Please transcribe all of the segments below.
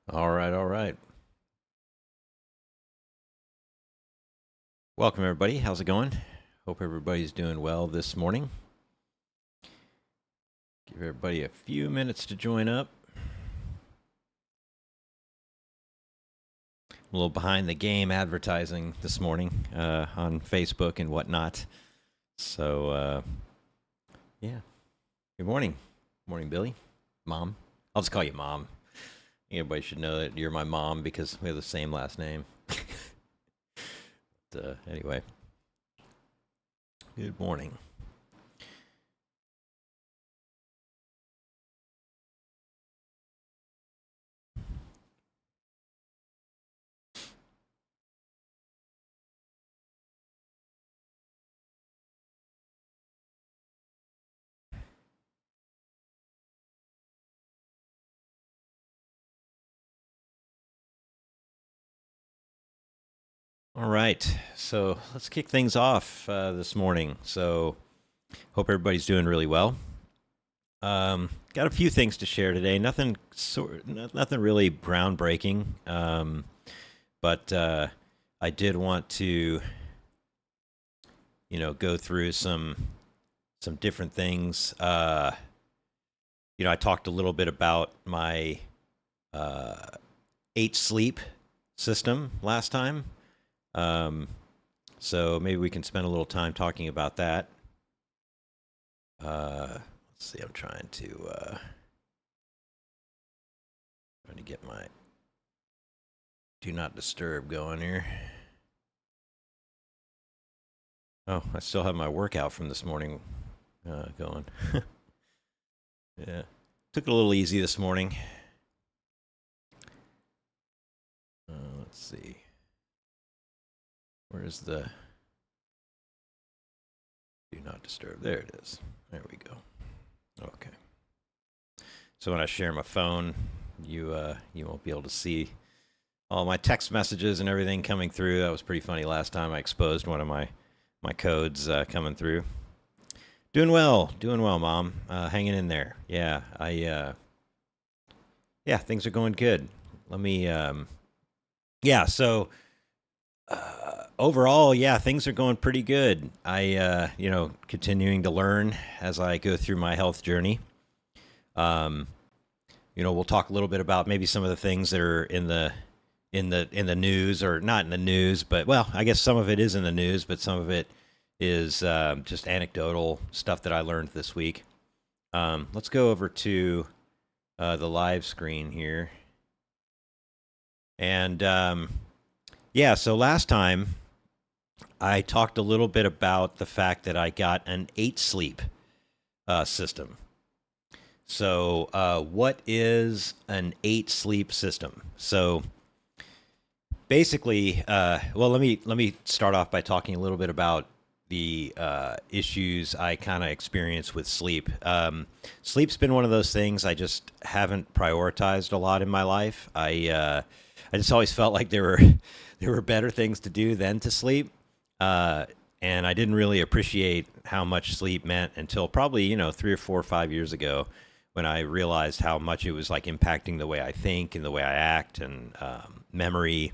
All right, all right. Welcome, everybody. How's it going? Hope everybody's doing well this morning. Give everybody a few minutes to join up. A little behind the game advertising this morning on Facebook and whatnot. So, yeah. Good morning. Morning, Billy. Mom. I'll just call you Mom. Everybody should know that you're my mom because we have the same last name. Anyway, good morning. All right, so let's kick things off this morning. So, hope everybody's doing really well. Got a few things to share today. Nothing really groundbreaking, but I did want to, go through some different things. I talked a little bit about my 8 sleep system last time. So maybe we can spend a little time talking about that. Let's see, I'm trying to get my do not disturb going here. Oh, I still have my workout from this morning going. Yeah, took it a little easy this morning. Let's see. Where's the do not disturb? There it is. There we go. Okay. So when I share my phone, you won't be able to see all my text messages and everything coming through. That was pretty funny last time. I exposed one of my codes coming through. Doing well, Mom. Hanging in there. Yeah, yeah, things are going good. Let me. Yeah, so. Overall, yeah, things are going pretty good. I, continuing to learn as I go through my health journey. We'll talk a little bit about maybe some of the things that are in the news, or not in the news, but well, I guess some of it is in the news, but some of it is just anecdotal stuff that I learned this week. Let's go over to the live screen here. And yeah, so last time I talked a little bit about the fact that I got an 8 sleep system. So what is an 8 sleep system? So basically, well, let me start off by talking a little bit about the issues I kind of experience with sleep. Sleep's been one of those things I just haven't prioritized a lot in my life. I just always felt like there were better things to do than to sleep, and I didn't really appreciate how much sleep meant until probably 3 or 4 or 5 years ago, when I realized how much it was like impacting the way I think and the way I act, and memory,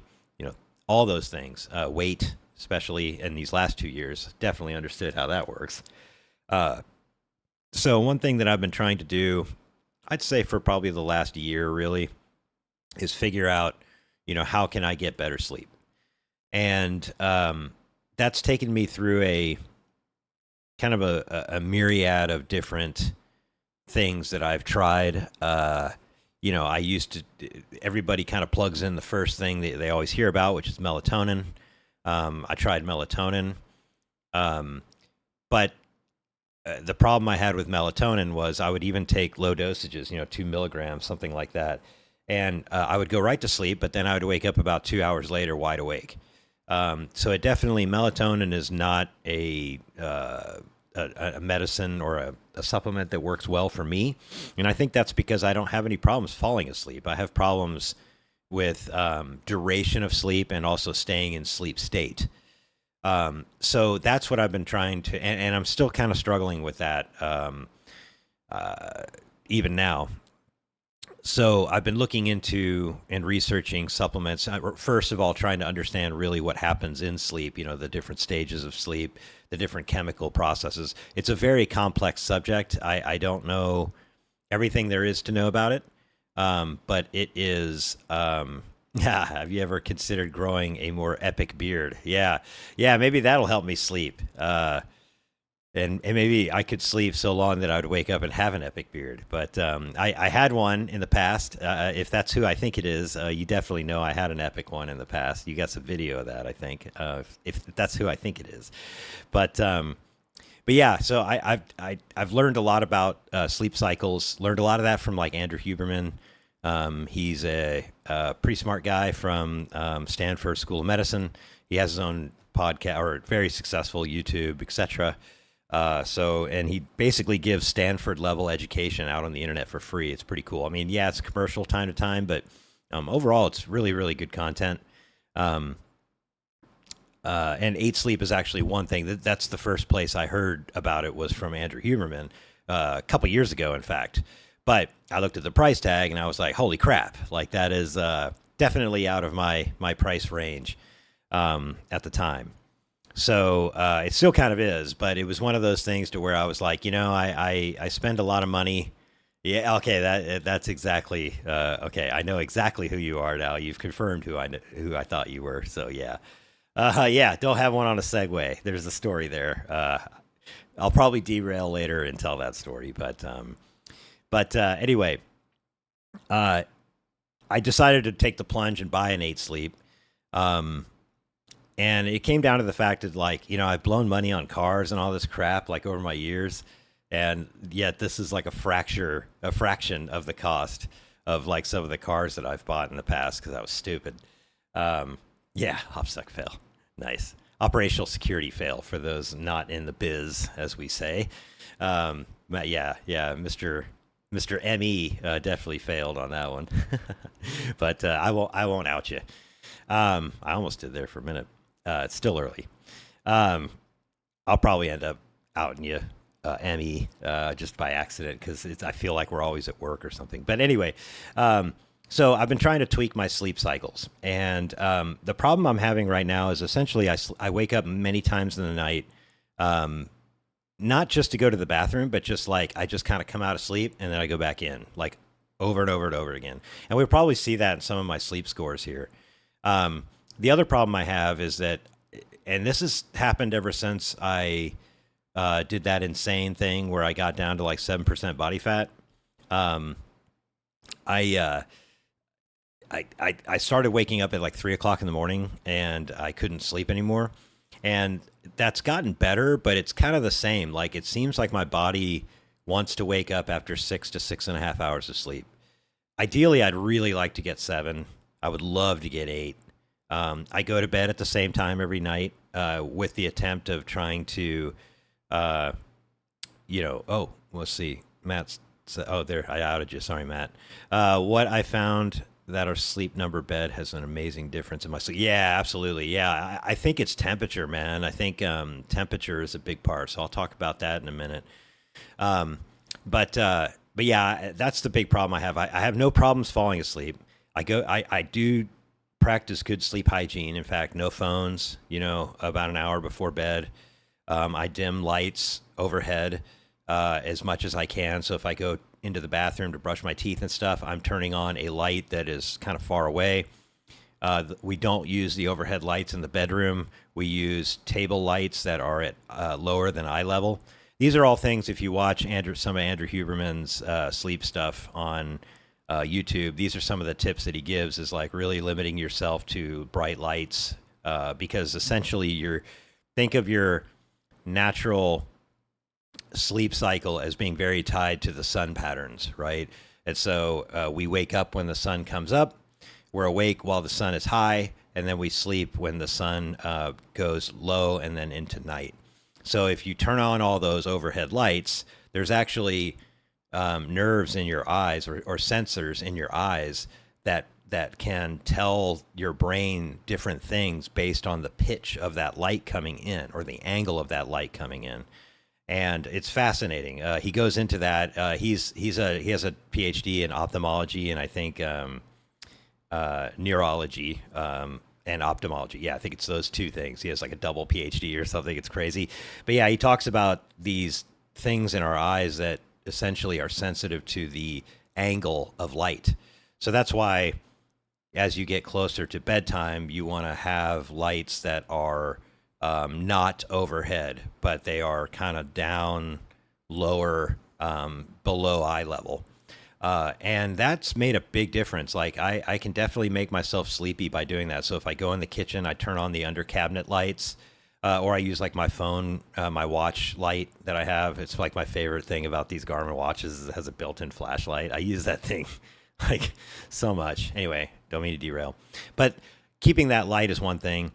all those things. Weight, especially in these last 2 years, definitely understood how that works. So one thing that I've been trying to do, I'd say for probably the last year really, is figure out, how can I get better sleep? And that's taken me through a kind of a myriad of different things that I've tried. I used to, everybody kind of plugs in the first thing that they always hear about, which is melatonin. I tried melatonin. But the problem I had with melatonin was I would even take low dosages, 2 milligrams, something like that. And I would go right to sleep, but then I would wake up about 2 hours later wide awake. So it definitely, melatonin is not a medicine or a supplement that works well for me. And I think that's because I don't have any problems falling asleep. I have problems with duration of sleep and also staying in sleep state. So that's what I've been trying to, and I'm still kind of struggling with that even now. So I've been looking into and researching supplements. First of all, trying to understand really what happens in sleep, the different stages of sleep, the different chemical processes. It's a very complex subject. I don't know everything there is to know about it, but it is. Yeah, have you ever considered growing a more epic beard? Yeah, maybe that'll help me sleep. And maybe I could sleep so long that I would wake up and have an epic beard. But I had one in the past. If that's who I think it is, you definitely know I had an epic one in the past. You got some video of that, I think, if that's who I think it is. But yeah, so I've learned a lot about sleep cycles. Learned a lot of that from like Andrew Huberman. He's a pretty smart guy from Stanford School of Medicine. He has his own podcast or very successful YouTube, etc. And he basically gives Stanford level education out on the internet for free. It's pretty cool. I mean, yeah, it's commercial time to time, but overall, it's really, really good content. And 8 Sleep is actually one thing. That's the first place I heard about it was from Andrew Huberman a couple years ago, in fact. But I looked at the price tag and I was like, holy crap, like that is definitely out of my price range at the time. So it still kind of is, but it was one of those things to where I was like, I spend a lot of money. Yeah, okay, that's exactly okay. I know exactly who you are now. You've confirmed who I thought you were. So yeah, yeah. Don't have one on a Segway. There's a story there. I'll probably derail later and tell that story, but anyway, I decided to take the plunge and buy an 8 Sleep. And it came down to the fact that, like, I've blown money on cars and all this crap, like, over my years. And yet this is like a fraction of the cost of, like, some of the cars that I've bought in the past because I was stupid. Yeah, Hopsuck fail. Nice. Operational security fail for those not in the biz, as we say. But yeah, Mr. ME definitely failed on that one. But I won't out you. I almost did there for a minute. It's still early. I'll probably end up outing you, ME, just by accident because I feel like we're always at work or something. But anyway, so I've been trying to tweak my sleep cycles, and the problem I'm having right now is essentially I wake up many times in the night, not just to go to the bathroom, but just like I just kind of come out of sleep and then I go back in, like over and over and over again. And we'll probably see that in some of my sleep scores here. The other problem I have is that, and this has happened ever since I did that insane thing where I got down to like 7% body fat. I started waking up at like 3 o'clock in the morning and I couldn't sleep anymore. And that's gotten better, but it's kind of the same. Like, it seems like my body wants to wake up after 6 to 6.5 hours of sleep. Ideally, I'd really like to get 7. I would love to get 8. I go to bed at the same time every night with the attempt of trying to, let's see. Matt's, there, I outed you. Sorry, Matt. What I found that our sleep number bed has an amazing difference in my sleep. Yeah, absolutely. Yeah, I think it's temperature, man. I think temperature is a big part. So I'll talk about that in a minute. But yeah, that's the big problem I have. I have no problems falling asleep. I do practice good sleep hygiene. In fact, no phones, about an hour before bed. I dim lights overhead as much as I can. So if I go into the bathroom to brush my teeth and stuff, I'm turning on a light that is kind of far away. We don't use the overhead lights in the bedroom. We use table lights that are at lower than eye level. These are all things, if you watch some of Andrew Huberman's sleep stuff on YouTube, these are some of the tips that he gives, is like really limiting yourself to bright lights because essentially think of your natural sleep cycle as being very tied to the sun patterns, right? And so we wake up when the sun comes up, we're awake while the sun is high, and then we sleep when the sun goes low and then into night. So if you turn on all those overhead lights, there's actually nerves in your eyes or sensors in your eyes that can tell your brain different things based on the pitch of that light coming in or the angle of that light coming in. and it's fascinating. He goes into that. He has a PhD in ophthalmology and I think neurology and ophthalmology. Yeah, I think it's those two things. He has like a double PhD or something. It's crazy. But yeah, he talks about these things in our eyes that essentially are sensitive to the angle of light. So that's why as you get closer to bedtime, you want to have lights that are not overhead, but they are kind of down lower, below eye level. And that's made a big difference. Like I can definitely make myself sleepy by doing that. So if I go in the kitchen, I turn on the under cabinet lights, or I use like my phone, my watch light that I have. It's like my favorite thing about these Garmin watches is it has a built-in flashlight. I use that thing like so much. Anyway, don't mean to derail, but keeping that light is one thing.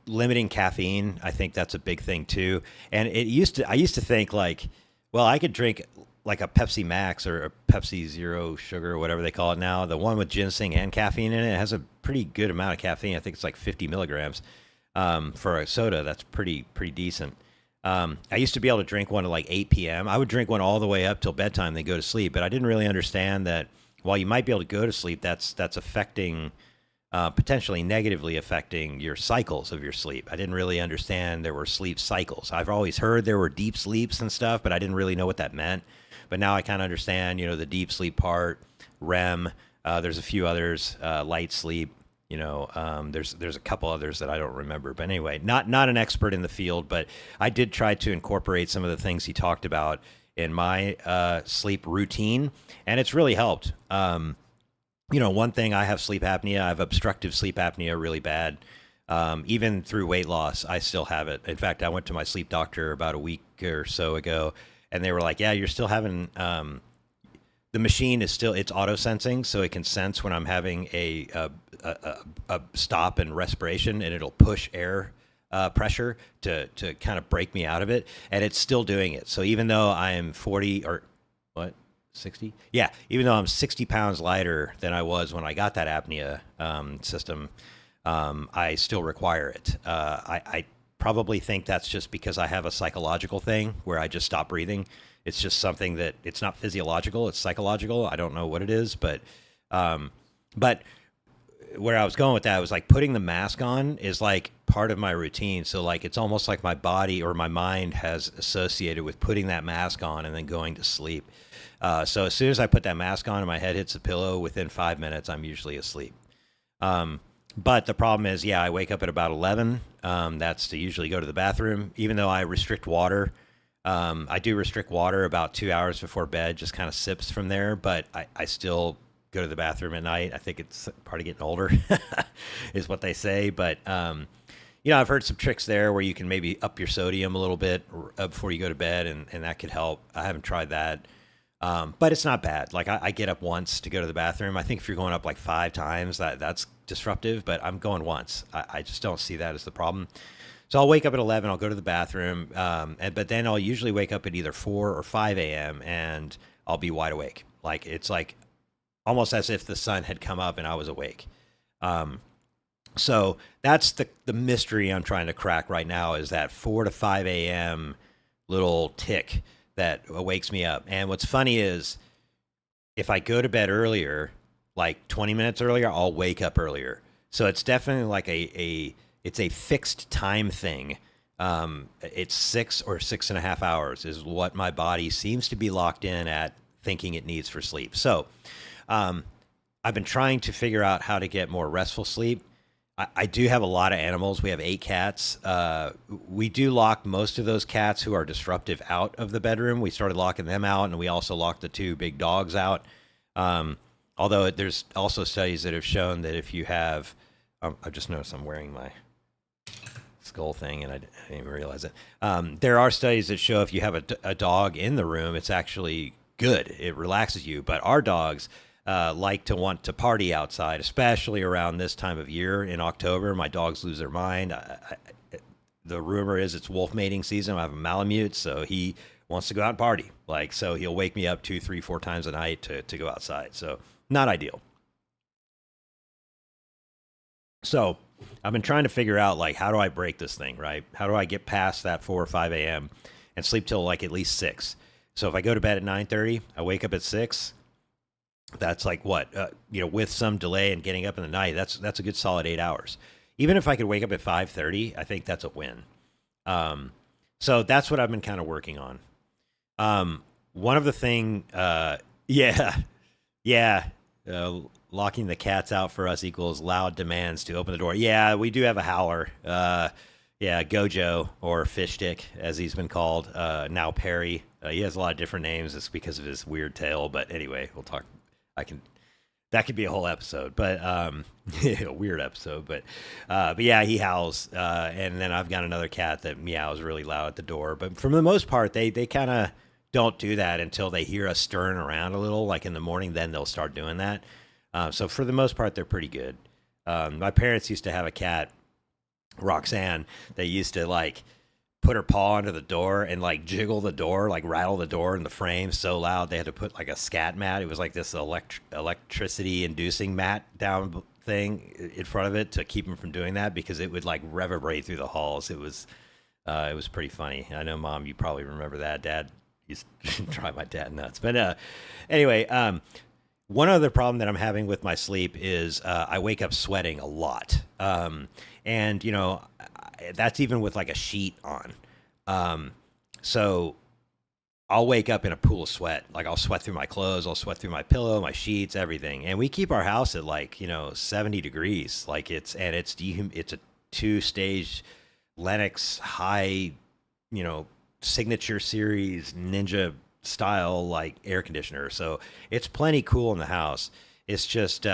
Limiting caffeine, I think that's a big thing too. And I used to think like, well, I could drink like a Pepsi Max or a Pepsi Zero Sugar or whatever they call it now. The one with ginseng and caffeine in it, it has a pretty good amount of caffeine. I think it's like 50 milligrams for a soda. That's pretty decent. I used to be able to drink one at like 8 p.m. I would drink one all the way up till bedtime, then go to sleep. But I didn't really understand that while you might be able to go to sleep, that's affecting, potentially negatively affecting your cycles of your sleep. I didn't really understand there were sleep cycles. I've always heard there were deep sleeps and stuff, but I didn't really know what that meant. But now I kind of understand, the deep sleep part, REM. There's a few others, light sleep. There's a couple others that I don't remember. But anyway, not an expert in the field, but I did try to incorporate some of the things he talked about in my sleep routine, and it's really helped. One thing, I have sleep apnea. I have obstructive sleep apnea really bad. Even through weight loss, I still have it. In fact, I went to my sleep doctor about a week or so ago, and they were like, yeah, you're still having, the machine is still, it's auto sensing. So it can sense when I'm having a stop in respiration, and it'll push air pressure to kind of break me out of it. And it's still doing it. So even though I am 40 or what, 60? Yeah. Even though I'm 60 pounds lighter than I was when I got that apnea system, I still require it. I probably think that's just because I have a psychological thing where I just stop breathing. It's just something that it's not physiological, it's psychological. I don't know what it is, but where I was going with that was like putting the mask on is like part of my routine. So like it's almost like my body or my mind has associated with putting that mask on and then going to sleep. So as soon as I put that mask on and my head hits the pillow, within 5 minutes, I'm usually asleep. But the problem is, I wake up at about 11. That's to usually go to the bathroom, even though I restrict water. I do restrict water about 2 hours before bed, just kind of sips from there. But I still go to the bathroom at night. I think it's part of getting older is what they say. But, I've heard some tricks there where you can maybe up your sodium a little bit before you go to bed, and that could help. I haven't tried that. But it's not bad. Like I get up once to go to the bathroom. I think if you're going up like 5 times, that's disruptive, but I'm going once. I just don't see that as the problem. So I'll wake up at 11, I'll go to the bathroom, but then I'll usually wake up at either 4 or 5 a.m. and I'll be wide awake. Like it's like almost as if the sun had come up and I was awake. So that's the mystery I'm trying to crack right now, is that 4 to 5 a.m. little tick that wakes me up. And what's funny is if I go to bed earlier, like 20 minutes earlier, I'll wake up earlier. So it's definitely like it's a fixed time thing. It's 6 or 6.5 hours is what my body seems to be locked in at thinking it needs for sleep. So I've been trying to figure out how to get more restful sleep. I do have a lot of animals. We have 8 cats. We do lock most of those cats who are disruptive out of the bedroom. We started locking them out, and we also locked the 2 big dogs out. Although there's also studies that have shown that if you have, I just noticed I'm wearing my skull thing, and I didn't even realize it. There are studies that show if you have a dog in the room, it's actually good. It relaxes you. But our dogs like to want to party outside, especially around this time of year in October. My dogs lose their mind. The rumor is it's wolf mating season. I have a Malamute, so he wants to go out and party. So he'll wake me up 2, 3, 4 times a night to go outside. So not ideal. So I've been trying to figure out like how do I break this thing, right? How do I get past that 4 or 5 a.m. and sleep till like at least 6? So if I go to bed at 9:30, I wake up at 6. That's like what, with some delay and getting up in the night, that's a good solid 8 hours. Even if I could wake up at 5:30, I think that's a win. So that's what I've been kind of working on. One of the thing, yeah, locking the cats out for us equals loud demands to open the door. Yeah, we do have a howler. Gojo, or Fish Stick, as he's been called. Now Perry. He has a lot of different names. It's because of his weird tail. But anyway, we'll talk. That could be a whole episode, but a weird episode. But yeah, he howls. And then I've got another cat that meows really loud at the door. But for the most part, they kind of don't do that until they hear us stirring around a little, like in the morning. Then they'll start doing that. So for the most part, they're pretty good. My parents used to have a cat, Roxanne, that used to like put her paw under the door and like jiggle the door, like rattle the door in the frame so loud they had to put like a scat mat. It was like this electricity inducing mat down thing in front of it to keep him from doing that, because it would like reverberate through the halls. It was pretty funny. I know, Mom, you probably remember that. Dad used to drive my dad nuts. But anyway, one other problem that I'm having with my sleep is I wake up sweating a lot. And, that's even with like a sheet on. So I'll wake up in a pool of sweat. Like I'll sweat through my clothes, I'll sweat through my pillow, my sheets, everything. And we keep our house at like, 70 degrees. Like it's a 2-stage Lennox high, signature series Ninja style like air conditioner. So it's plenty cool in the house. It's just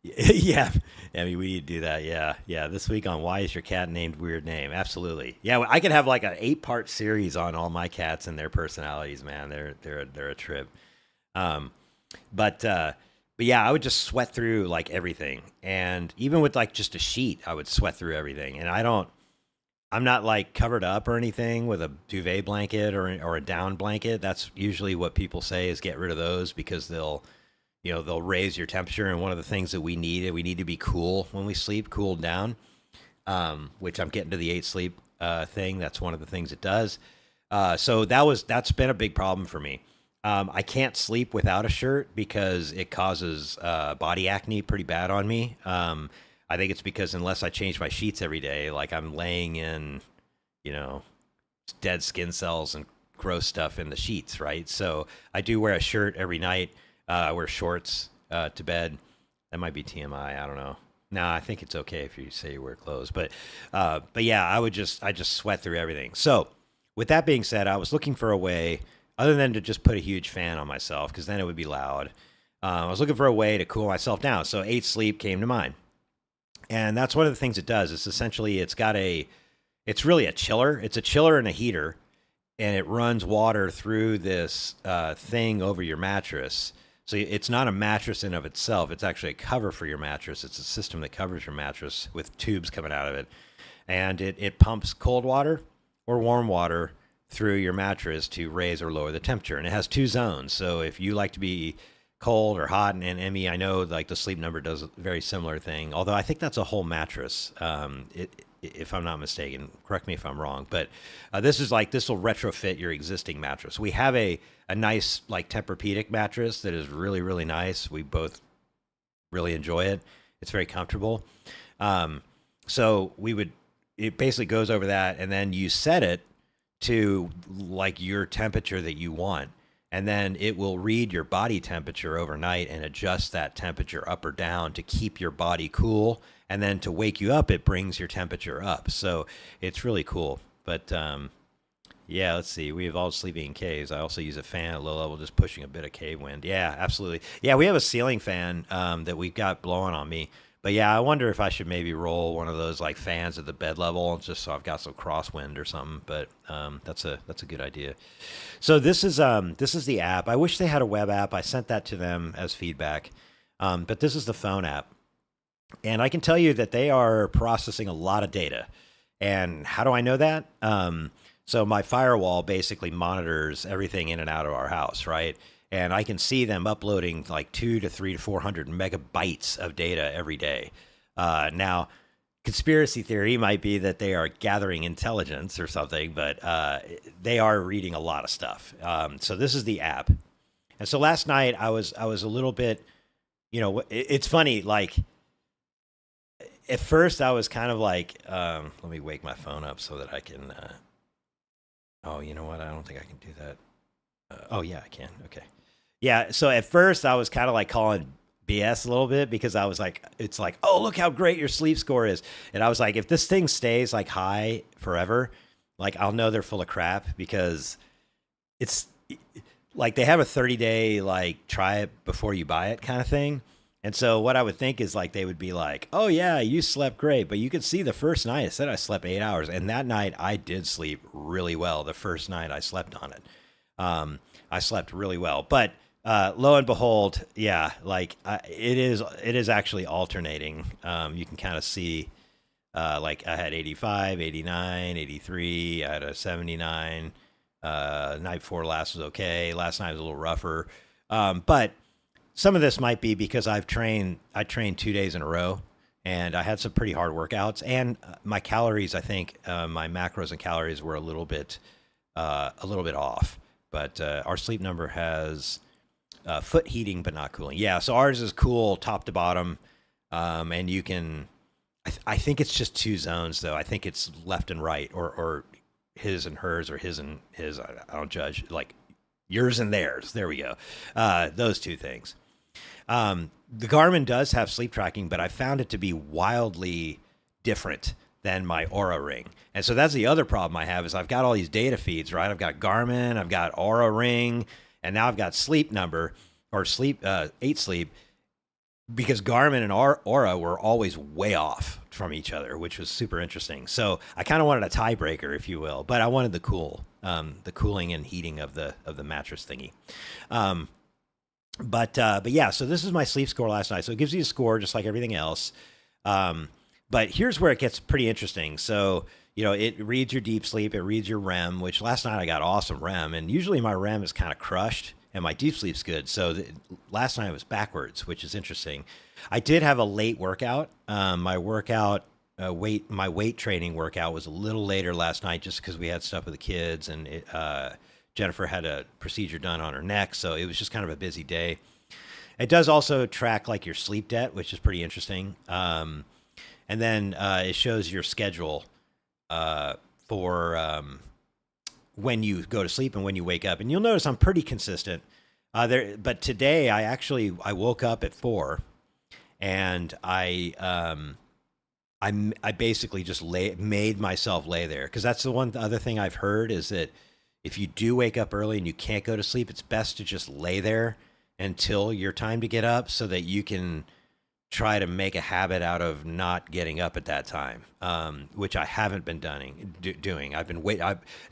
yeah, I mean, we need to do that. Yeah. This week on Why Is Your Cat Named Weird Name? Absolutely. Yeah, I could have like an 8-part series on all my cats and their personalities. Man, they're a trip. But yeah, I would just sweat through like everything, and even with like just a sheet, I would sweat through everything. And I'm not like covered up or anything with a duvet blanket or a down blanket. That's usually what people say is get rid of those, because they'll raise your temperature. And one of the things that we need to be cool when we sleep, cooled down, which I'm getting to the 8 sleep thing. That's one of the things it does. So that's been a big problem for me. I can't sleep without a shirt because it causes body acne pretty bad on me. I think it's because unless I change my sheets every day, like I'm laying in, dead skin cells and gross stuff in the sheets, right? So I do wear a shirt every night. I wear shorts to bed. That might be TMI. I don't know. No, I think it's okay if you say you wear clothes. But yeah, I just sweat through everything. So with that being said, I was looking for a way other than to just put a huge fan on myself, because then it would be loud. I was looking for a way to cool myself down. So 8 Sleep came to mind. And that's one of the things it does. It's essentially, it's really a chiller. It's a chiller and a heater, and it runs water through this thing over your mattress. So it's not a mattress in of itself. It's actually a cover for your mattress. It's a system that covers your mattress with tubes coming out of it. And it pumps cold water or warm water through your mattress to raise or lower the temperature. And it has 2 zones. So if you like to be cold or hot, and Emmy, I know like the Sleep Number does a very similar thing, although I think that's a whole mattress, if I'm not mistaken. Correct me if I'm wrong, but this will retrofit your existing mattress. We have a nice like Tempur-Pedic mattress that is really, really nice. We both really enjoy it. It's very comfortable. So it basically goes over that, and then you set it to like your temperature that you want. And then it will read your body temperature overnight and adjust that temperature up or down to keep your body cool. And then to wake you up, it brings your temperature up. So it's really cool. But yeah, let's see. We have all sleeping in caves. I also use a fan at low level, just pushing a bit of cave wind. Yeah, absolutely. Yeah, we have a ceiling fan that we've got blowing on me. But yeah, I wonder if I should maybe roll one of those like fans at the bed level, just so I've got some crosswind or something. But that's a good idea. So this is the app. I wish they had a web app. I sent that to them as feedback. But this is the phone app, and I can tell you that they are processing a lot of data. And how do I know that? So my firewall basically monitors everything in and out of our house, right? And I can see them uploading like 200 to 300 to 400 megabytes of data every day. Now, conspiracy theory might be that they are gathering intelligence or something, but they are reading a lot of stuff. So this is the app. And so last night I was a little bit, it's funny, like at first I was kind of like, let me wake my phone up so that I can, oh, you know what? I don't think I can do that. Oh yeah, I can. Okay. Yeah. So at first I was kind of like calling BS a little bit because I was like, it's like, oh, look how great your sleep score is. And I was like, if this thing stays like high forever, like I'll know they're full of crap because it's like they have a 30-day, like try it before you buy it kind of thing. And so what I would think is like, they would be like, oh yeah, you slept great. But you could see the first night I said I slept 8 hours. And that night I did sleep really well. The first night I slept on it. I slept really well, but lo and behold, yeah, like it is actually alternating. You can kind of see, like I had 85, 89, 83, I had a 79. Night before last was okay. Last night was a little rougher, but some of this might be because I trained 2 days in a row, and I had some pretty hard workouts, and my calories, I think, my macros and calories were a little bit off. But our sleep number has foot heating, but not cooling. Yeah, so ours is cool top to bottom, and you can. I think it's just 2 zones though. I think it's left and right, or his and hers, or his and his. I don't judge. Like yours and theirs. There we go. Those 2 things. The Garmin does have sleep tracking, but I found it to be wildly different than my Oura ring. And so that's the other problem I have is I've got all these data feeds, right? I've got Garmin, I've got Oura ring, and now I've got sleep number or sleep, 8 sleep, because Garmin and Oura were always way off from each other, which was super interesting. So I kind of wanted a tiebreaker, if you will, but I wanted the cooling and heating of the mattress thingy. But yeah, so this is my sleep score last night. So it gives you a score just like everything else. But here's where it gets pretty interesting. So, it reads your deep sleep, it reads your REM, which last night I got awesome REM, and usually my REM is kind of crushed and my deep sleep's good. So last night was backwards, which is interesting. I did have a late workout. My weight training workout was a little later last night just because we had stuff with the kids, and Jennifer had a procedure done on her neck. So it was just kind of a busy day. It does also track like your sleep debt, which is pretty interesting. And then it shows your schedule for when you go to sleep and when you wake up. And you'll notice I'm pretty consistent but today I woke up at 4, and I basically just made myself lay there, because that's the other thing I've heard is that if you do wake up early and you can't go to sleep, it's best to just lay there until your time to get up, so that you can try to make a habit out of not getting up at that time, which I haven't been doing. I've been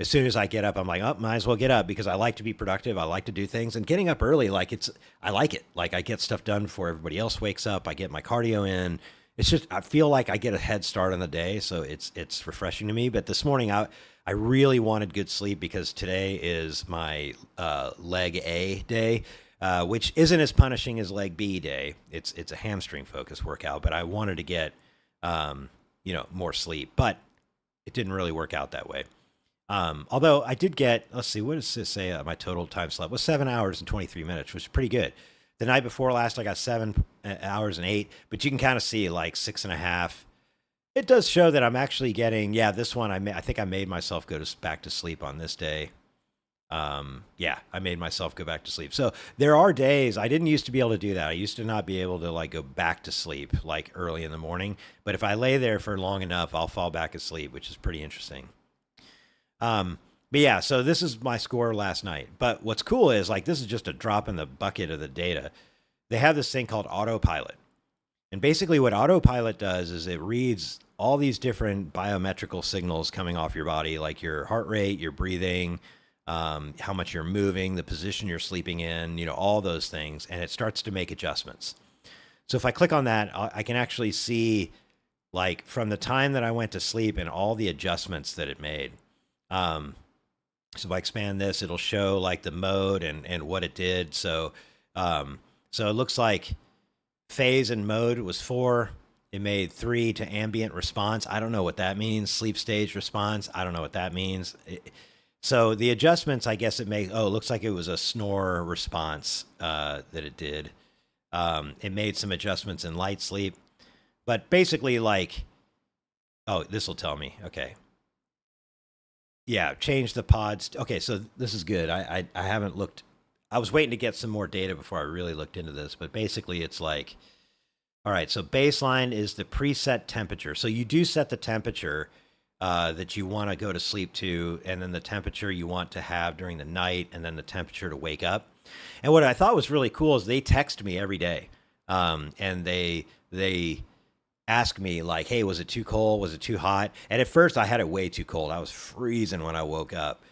as soon as I get up, I'm like, oh, might as well get up, because I like to be productive. I like to do things, and getting up early, I like it. Like I get stuff done before everybody else wakes up. I get my cardio in. It's just, I feel like I get a head start on the day. So it's refreshing to me. But this morning I really wanted good sleep, because today is my leg A day. Which isn't as punishing as leg B day. It's a hamstring focused workout, but I wanted to get, more sleep, but it didn't really work out that way. Although I did get, let's see, what does this say? My total time slept was 7 hours and 23 minutes, which is pretty good. The night before last, I got 7 hours and 8, but you can kind of see like 6.5. It does show that I'm actually getting, this one, I think I made myself go back to sleep on this day. I made myself go back to sleep. So there are days I didn't used to be able to do that. I used to not be able to like go back to sleep like early in the morning, but if I lay there for long enough, I'll fall back asleep, which is pretty interesting. But yeah, so this is my score last night. But what's cool is like, this is just a drop in the bucket of the data. They have this thing called autopilot. And basically what autopilot does is it reads all these different biometrical signals coming off your body, like your heart rate, your breathing, how much you're moving, the position you're sleeping in, all those things. And it starts to make adjustments. So if I click on that, I can actually see like from the time that I went to sleep and all the adjustments that it made. So if I expand this, it'll show like the mode and what it did. So it looks like phase and mode was 4. It made 3 to ambient response. I don't know what that means. Sleep stage response. I don't know what that means. So the adjustments, I guess it made, oh, it looks like it was a snore response that it did. It made some adjustments in light sleep. But basically, like, oh, this will tell me. Okay. Yeah, change the pods. Okay, so this is good. I haven't looked. I was waiting to get some more data before I really looked into this. But basically, it's like, all right, so baseline is the preset temperature. So you do set the temperature that you want to go to sleep to, and then the temperature you want to have during the night, and then the temperature to wake up. And what I thought was really cool is they text me every day, and they ask me like, "Hey, was it too cold? Was it too hot?" And at first, I had it way too cold. I was freezing when I woke up.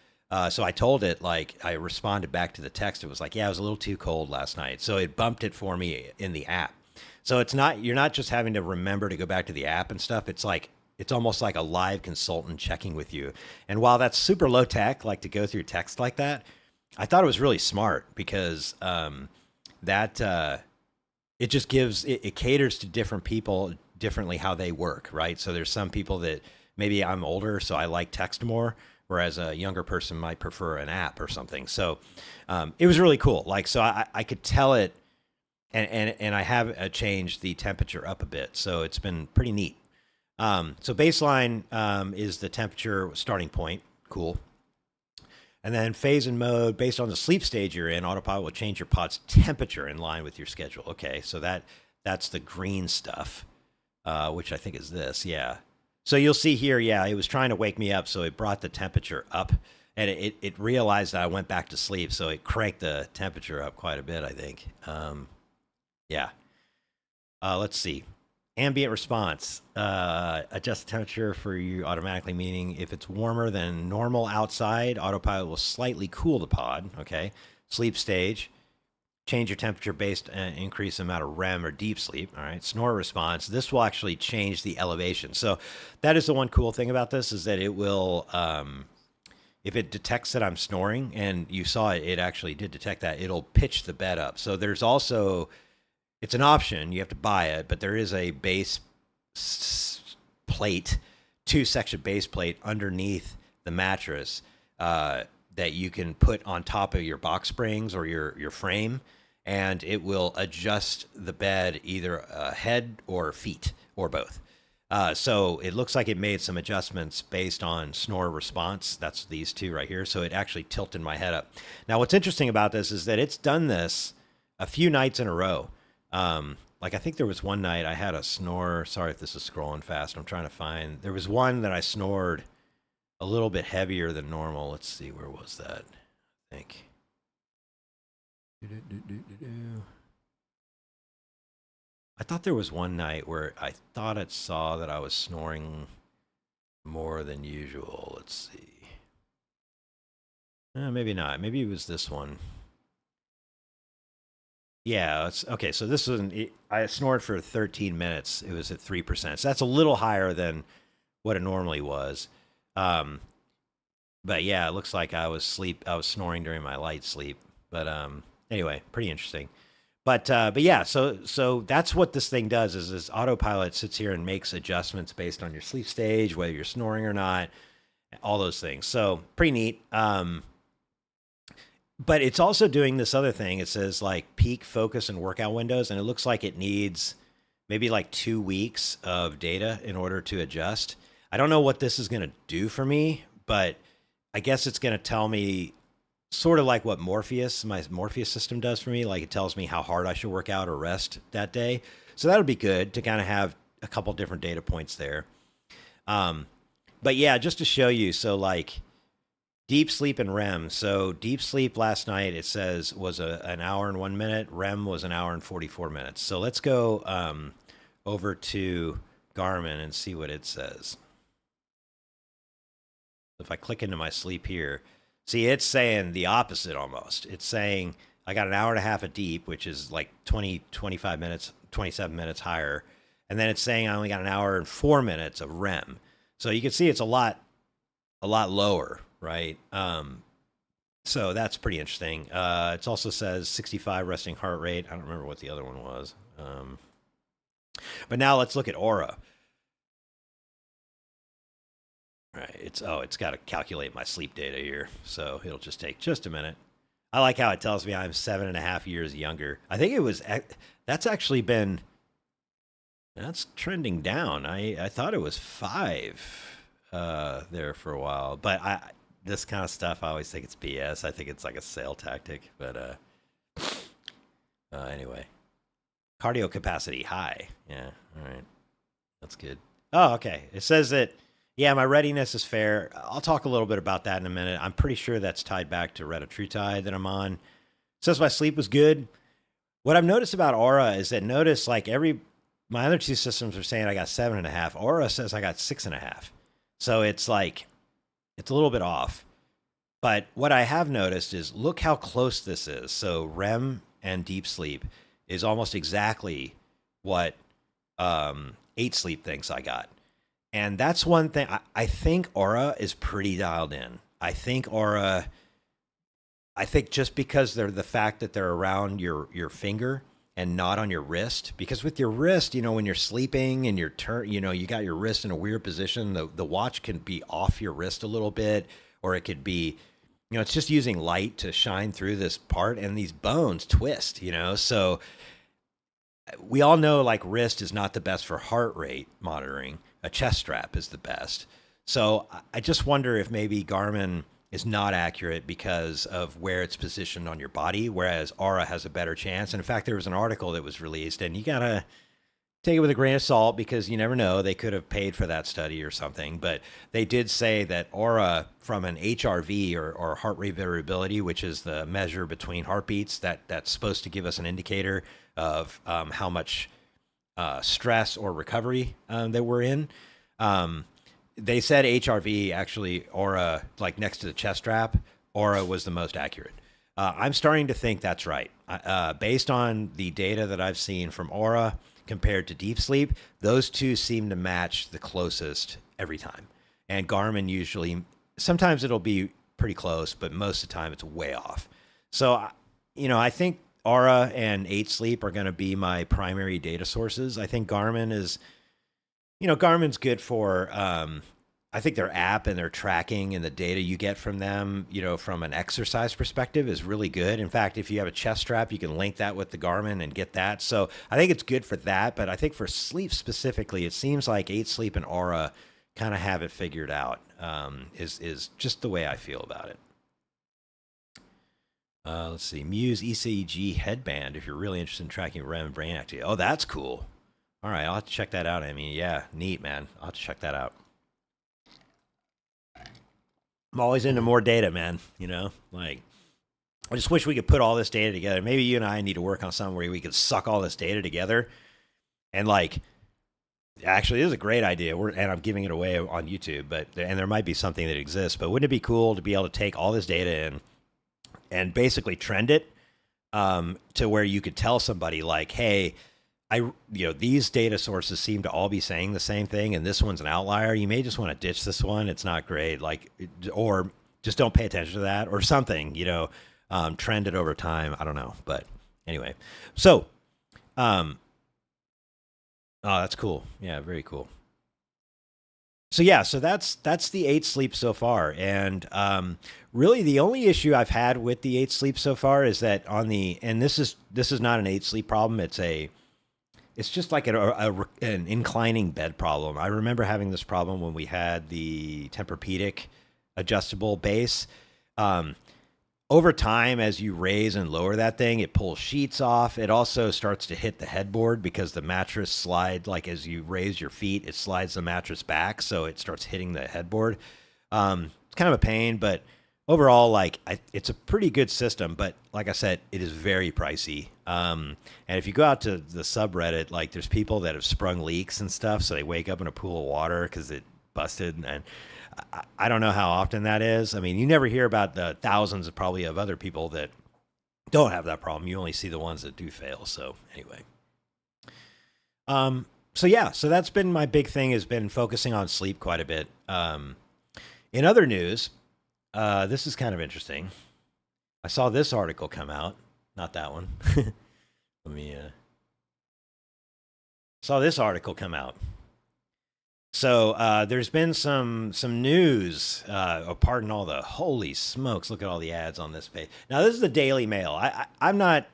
So I told it, like, I responded back to the text. It was like, "Yeah, it was a little too cold last night." So it bumped it for me in the app. So it's not, you're not just having to remember to go back to the app and stuff. It's like, it's almost like a live consultant checking with you. And while that's super low tech, like to go through text like that, I thought it was really smart because it just gives, it caters to different people differently how they work, right? So there's some people that maybe I'm older, so I like text more, whereas a younger person might prefer an app or something. So it was really cool. Like, so I could tell it, and I have changed the temperature up a bit, so it's been pretty neat. So baseline is the temperature starting point. Cool. And then phase and mode, based on the sleep stage you're in, autopilot will change your pod's temperature in line with your schedule. Okay, so that's the green stuff, which I think is this, yeah. So you'll see here, yeah, it was trying to wake me up, so it brought the temperature up, and it realized that I went back to sleep, so it cranked the temperature up quite a bit, I think. Yeah. Let's see. Ambient response. Adjust the temperature for you automatically, meaning if it's warmer than normal outside, autopilot will slightly cool the pod. Okay. Sleep stage. Change your temperature based on increase amount of REM or deep sleep. All right. Snore response. This will actually change the elevation. So that is the one cool thing about this is that it will, if it detects that I'm snoring, and you saw it, it actually did detect that, it'll pitch the bed up. So there's also, it's an option. You have to buy it, but there is a base plate, 2-section base plate underneath the mattress that you can put on top of your box springs or your frame, and it will adjust the bed either head or feet or both. So it looks like it made some adjustments based on snore response. That's these two right here. So it actually tilted my head up. Now, what's interesting about this is that it's done this a few nights in a row. Like I think there was one night I had a snore. Sorry if this is scrolling fast. I'm trying to find. There was one that I snored a little bit heavier than normal. Let's see, where was that? I think. I thought there was one night where I thought it saw that I was snoring more than usual. Let's see. Maybe not. Maybe it was this one. Yeah, it's okay. So this was I snored for 13 minutes. It was at 3%. So that's a little higher than what it normally was. But yeah, it looks like I was snoring during my light sleep. But anyway, pretty interesting. But yeah, so that's what this thing does is this autopilot sits here and makes adjustments based on your sleep stage, whether you're snoring or not, all those things. So pretty neat. But it's also doing this other thing. It says like peak focus and workout windows, and it looks like it needs maybe like 2 weeks of data in order to adjust. I don't know what this is going to do for me, but I guess it's going to tell me sort of like what my Morpheus system does for me. Like it tells me how hard I should work out or rest that day. So that'll be good to kind of have a couple different data points there. But yeah, just to show you. So like, deep sleep and REM. So deep sleep last night, it says, was an hour and 1 minute. REM was an hour and 44 minutes. So let's go over to Garmin and see what it says. If I click into my sleep here, see, it's saying the opposite almost. It's saying I got an hour and a half of deep, which is like 20, 25 minutes, 27 minutes higher. And then it's saying I only got an hour and 4 minutes of REM. So you can see it's a lot lower. Right. So that's pretty interesting. It also says 65 resting heart rate. I don't remember what the other one was. But now let's look at Aura. All right, it's got to calculate my sleep data here, so it'll just take just a minute. I like how it tells me I'm 7.5 years younger. I think that's actually been that's trending down. I thought it was 5 there for a while, but this kind of stuff I always think it's BS. I think it's like a sale tactic, but anyway, cardio capacity high. Yeah, all right, that's good. Oh, okay. It says that. Yeah, my readiness is fair. I'll talk a little bit about that in a minute. I'm pretty sure that's tied back to Retatrutide that I'm on. It says my sleep was good. What I've noticed about Aura is that my other two systems are saying I got 7.5. Aura says I got 6.5. So it's like, it's a little bit off. But what I have noticed is look how close this is. So REM and deep sleep is almost exactly what 8 sleep thinks I got. And that's one thing. I think Aura is pretty dialed in. I think just because they're the fact that they're around your finger and not on your wrist, because with your wrist, when you're sleeping and you got your wrist in a weird position, the watch can be off your wrist a little bit, or it could be, it's just using light to shine through this part, and these bones twist, so we all know like wrist is not the best for heart rate monitoring. A chest strap is the best. So I just wonder if maybe Garmin is not accurate because of where it's positioned on your body, whereas Aura has a better chance. And in fact, there was an article that was released, and you got to take it with a grain of salt because you never know. They could have paid for that study or something. But they did say that Aura, from an HRV or heart rate variability, which is the measure between heartbeats, that's supposed to give us an indicator of how much stress or recovery that we're in. They said HRV, actually, Aura, like next to the chest strap, Aura was the most accurate. I'm starting to think that's right. Based on the data that I've seen from Aura compared to deep sleep, those two seem to match the closest every time. And Garmin usually, sometimes it'll be pretty close, but most of the time it's way off. So, I think Aura and 8 Sleep are going to be my primary data sources. I think Garmin is, Garmin's good for, I think their app and their tracking and the data you get from them, from an exercise perspective is really good. In fact, if you have a chest strap, you can link that with the Garmin and get that. So I think it's good for that. But I think for sleep specifically, it seems like 8 Sleep and Aura kind of have it figured out, is just the way I feel about it. Let's see. Muse ECG headband if you're really interested in tracking REM and brain activity. Oh, that's cool. All right, I'll have to check that out. I mean, yeah, neat, man. I'll have to check that out. I'm always into more data, man. Like, I just wish we could put all this data together. Maybe you and I need to work on something where we could suck all this data together. And like, actually, this is a great idea. And I'm giving it away on YouTube, and there might be something that exists. But wouldn't it be cool to be able to take all this data and basically trend it to where you could tell somebody like, hey, these data sources seem to all be saying the same thing, and this one's an outlier. You may just want to ditch this one. It's not great. Or just don't pay attention to that or something, trend it over time. I don't know. But anyway, so, oh, that's cool. Yeah, very cool. So yeah, so that's the 8 Sleep so far, and really the only issue I've had with the 8 Sleep so far is that and this is not an 8 Sleep problem. It's just like an inclining bed problem. I remember having this problem when we had the Tempur-Pedic adjustable base. Over time, as you raise and lower that thing, it pulls sheets off. It also starts to hit the headboard because the mattress like as you raise your feet, it slides the mattress back, so it starts hitting the headboard. It's kind of a pain, but overall, it's a pretty good system. But like I said, it is very pricey. And if you go out to the subreddit, there's people that have sprung leaks and stuff, so they wake up in a pool of water because it busted, and I don't know how often that is. I mean, you never hear about the thousands of other people that don't have that problem. You only see the ones that do fail. So anyway, so that's been my big thing, has been focusing on sleep quite a bit. In other news, this is kind of interesting. I saw this article come out, not that one. Let me, saw this article come out. So there's been some news. Pardon all the holy smokes! Look at all the ads on this page. Now this is the Daily Mail. I'm not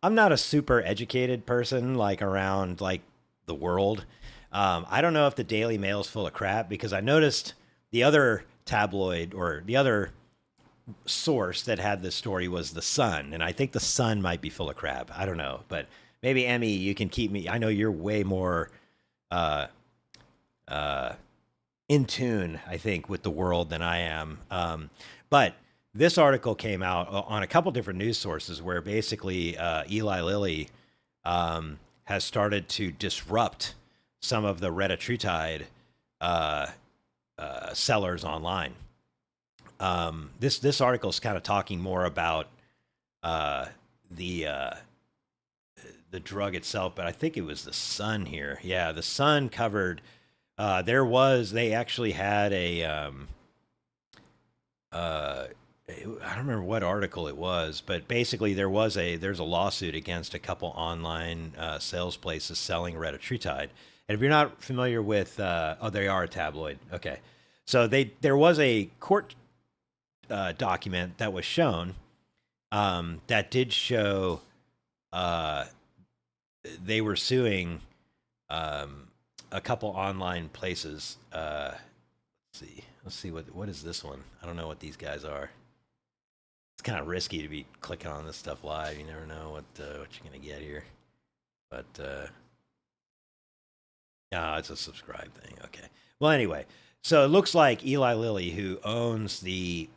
a super educated person like around like the world. I don't know if the Daily Mail is full of crap because I noticed the other tabloid or the other source that had this story was the Sun, and I think the Sun might be full of crap. I don't know, but maybe Emmy, you can keep me. I know you're way more in tune, I think, with the world than I am. But this article came out on a couple different news sources where basically Eli Lilly has started to disrupt some of the Retatrutide sellers online. This article is kind of talking more about the drug itself, but I think it was the Sun here. Yeah, the Sun covered. They actually had a I don't remember what article it was, but basically there's a lawsuit against a couple online sales places selling Retatrutide. And if you're not familiar with, they are a tabloid. Okay, so there was a court document that was shown that did show they were suing a couple online places. Let's see what is this one? I don't know what these guys are. It's kind of risky to be clicking on this stuff live. You never know what you're gonna get here. But it's a subscribe thing. Okay. Well, anyway, so it looks like Eli Lilly, who owns the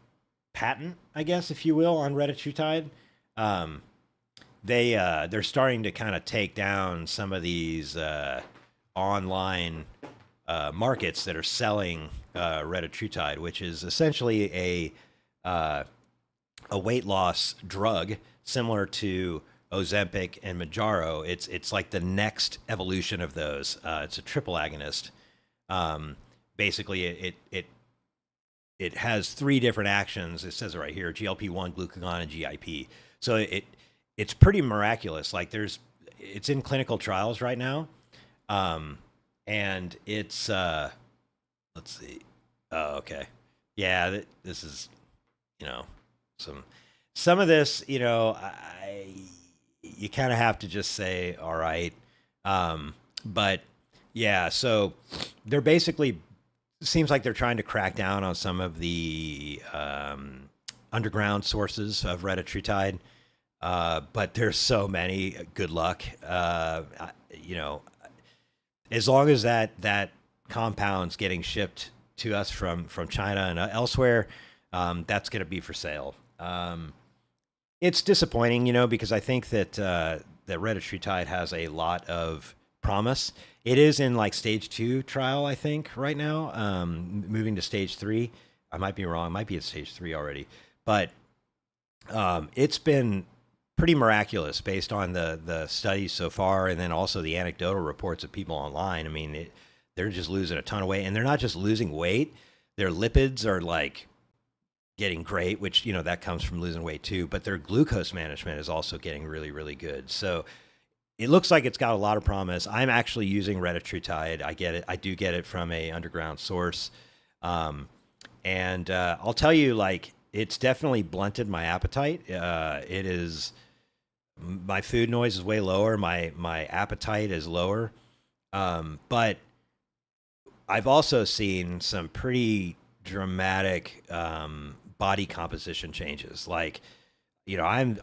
patent, I guess, if you will, on Retatrutide, they're starting to kind of take down some of these online markets that are selling Retatrutide, which is essentially a weight loss drug similar to Ozempic and Mounjaro. It's like the next evolution of those. It's a triple agonist. Basically, it has three different actions. It says it right here: GLP-1, glucagon, and GIP. So it's pretty miraculous. Like it's in clinical trials right now, and it's let's see. Oh, okay, yeah. This is some of this. You kind of have to just say, all right. But yeah, so they're basically, seems like they're trying to crack down on some of the underground sources of Retatrutide. But there's so many. Good luck. As long as that compound's getting shipped to us from China and elsewhere, that's going to be for sale. It's disappointing, because I think that Retatrutide has a lot of promise. It is in like stage 2 trial, I think, right now. Moving to stage 3. I might be wrong. It might be at stage 3 already. But it's been pretty miraculous based on the studies so far, and then also the anecdotal reports of people online. I mean, they're just losing a ton of weight, and they're not just losing weight. Their lipids are like getting great, which, that comes from losing weight too, but their glucose management is also getting really, really good. So it looks like it's got a lot of promise. I'm actually using Retatrutide. I do get it from a underground source. And I'll tell you, like, it's definitely blunted my appetite. My food noise is way lower. My appetite is lower. But I've also seen some pretty dramatic body composition changes. Like, I'm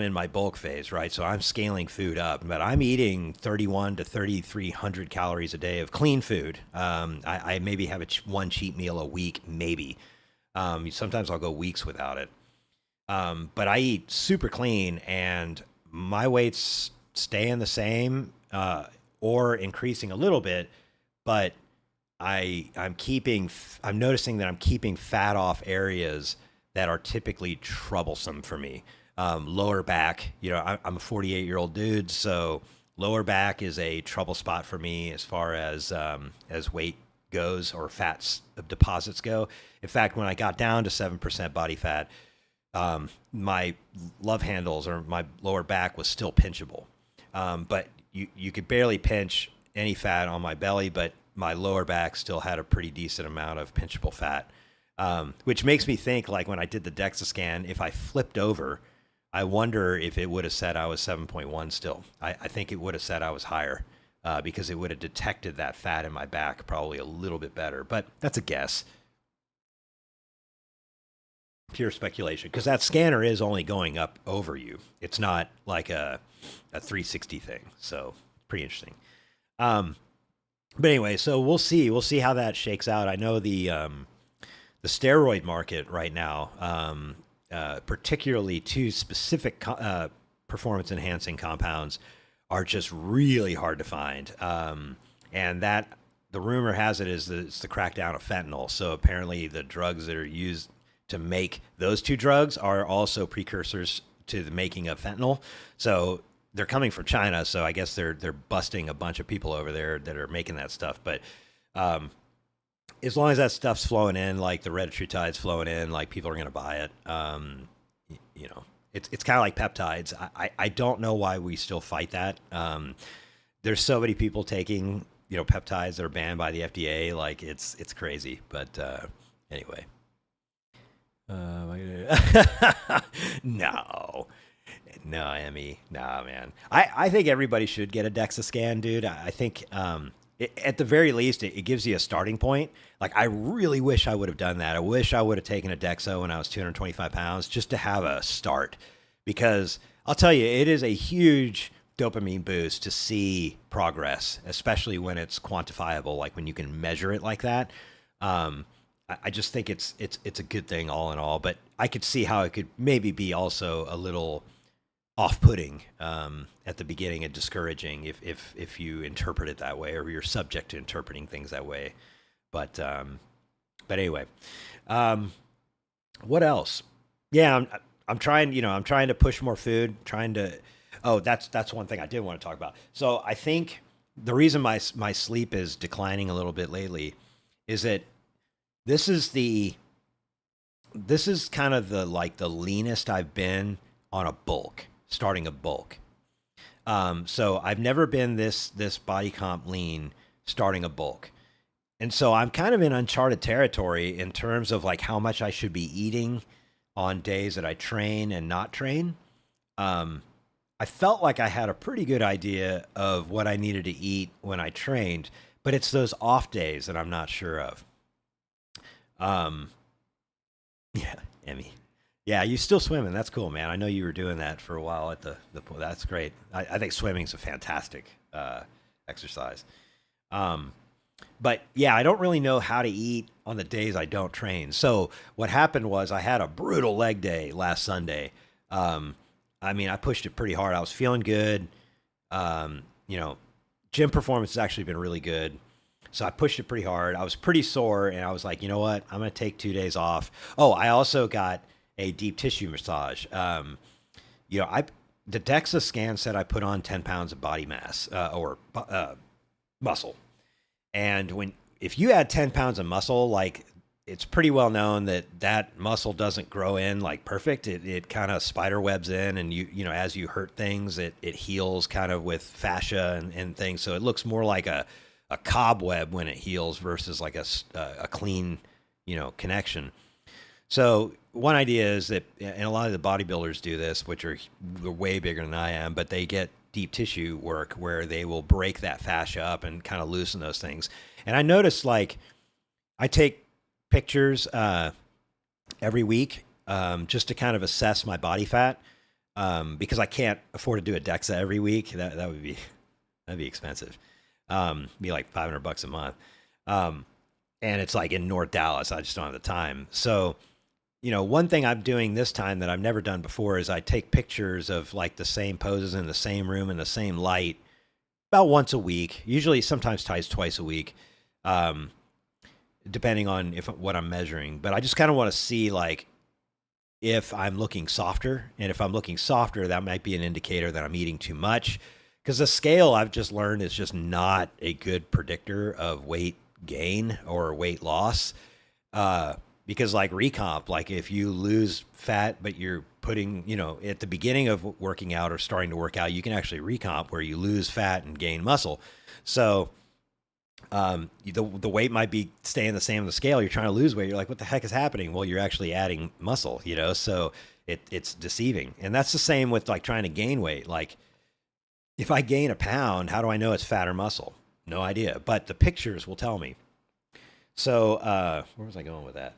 in my bulk phase, right? So I'm scaling food up, but I'm eating 31 to 3,300 calories a day of clean food. I maybe have one cheat meal a week, maybe. Sometimes I'll go weeks without it. But I eat super clean, and my weight's staying the same or increasing a little bit, but I'm noticing that I'm keeping fat off areas that are typically troublesome for me. Lower back, I'm a 48-year-old dude, so lower back is a trouble spot for me as far as weight goes or fat deposits go. In fact, when I got down to 7% body fat, my love handles or my lower back was still pinchable. But you could barely pinch any fat on my belly, but my lower back still had a pretty decent amount of pinchable fat, which makes me think, like when I did the DEXA scan, if I flipped over, I wonder if it would have said I was 7.1 still. I think it would have said I was higher because it would have detected that fat in my back probably a little bit better, but that's a guess. Pure speculation, because that scanner is only going up over you. It's not like a 360 thing, so pretty interesting. But anyway, so we'll see. We'll see how that shakes out. I know the steroid market right now, particularly two specific performance enhancing compounds, are just really hard to find. And that the rumor has it is that it's the crackdown of fentanyl. So apparently the drugs that are used to make those two drugs are also precursors to the making of fentanyl. So they're coming from China, so I guess they're busting a bunch of people over there that are making that stuff. But as long as that stuff's flowing in, like the Retatrutide's flowing in, like people are going to buy it. You know, it's kind of like peptides. I don't know why we still fight that. There's so many people taking, you know, peptides that are banned by the FDA. Like it's crazy. But anyway. No, Emmy. Nah, man. I think everybody should get a DEXA scan, dude. I think at the very least, it gives you a starting point. Like, I really wish I would have done that. I wish I would have taken a DEXA when I was 225 pounds just to have a start. Because I'll tell you, it is a huge dopamine boost to see progress, especially when it's quantifiable, like when you can measure it like that. I just think it's a good thing all in all, but I could see how it could maybe be also a little off-putting at the beginning and discouraging if you interpret it that way, or you're subject to interpreting things that way. But anyway, what else? Yeah, I'm trying to push more food, that's one thing I did want to talk about. So I think the reason my sleep is declining a little bit lately is that this is kind of the leanest I've been on a bulk, starting a bulk. So I've never been this body comp lean starting a bulk. And so I'm kind of in uncharted territory in terms of like how much I should be eating on days that I train and not train. I felt like I had a pretty good idea of what I needed to eat when I trained, but it's those off days that I'm not sure of. Yeah, Emmy. Yeah, you still swimming. That's cool, man. I know you were doing that for a while at the pool. That's great. I think swimming's a fantastic exercise. But yeah, I don't really know how to eat on the days I don't train. So what happened was I had a brutal leg day last Sunday. I mean, I pushed it pretty hard. I was feeling good. Gym performance has actually been really good. So I pushed it pretty hard. I was pretty sore, and I was like, you know what? I'm going to take 2 days off. Oh, I also got a deep tissue massage. The DEXA scan said I put on 10 pounds of body mass or muscle. And if you add 10 pounds of muscle, like, it's pretty well known that muscle doesn't grow in like perfect. It kind of spider webs in, and as you hurt things, it heals kind of with fascia and things. So it looks more like a cobweb when it heals versus like a clean, connection. So one idea is that, and a lot of the bodybuilders do this, which are way bigger than I am, but they get deep tissue work where they will break that fascia up and kind of loosen those things. And I noticed, like, I take pictures every week just to kind of assess my body fat because I can't afford to do a DEXA every week. That'd be expensive. Be like $500 a month. And it's like in North Dallas. I just don't have the time. So, one thing I'm doing this time that I've never done before is I take pictures of like the same poses in the same room in the same light about once a week, usually sometimes twice a week, depending on what I'm measuring. But I just kind of want to see, like, if I'm looking softer. And if I'm looking softer, that might be an indicator that I'm eating too much. Because the scale, I've just learned, is just not a good predictor of weight gain or weight loss. Because like recomp, like if you lose fat, but you're putting, at the beginning of working out or starting to work out, you can actually recomp where you lose fat and gain muscle. So the weight might be staying the same on the scale. You're trying to lose weight. You're like, what the heck is happening? Well, you're actually adding muscle, so it's deceiving. And that's the same with like trying to gain weight. Like if I gain a pound, how do I know it's fat or muscle? No idea. But the pictures will tell me. So where was I going with that?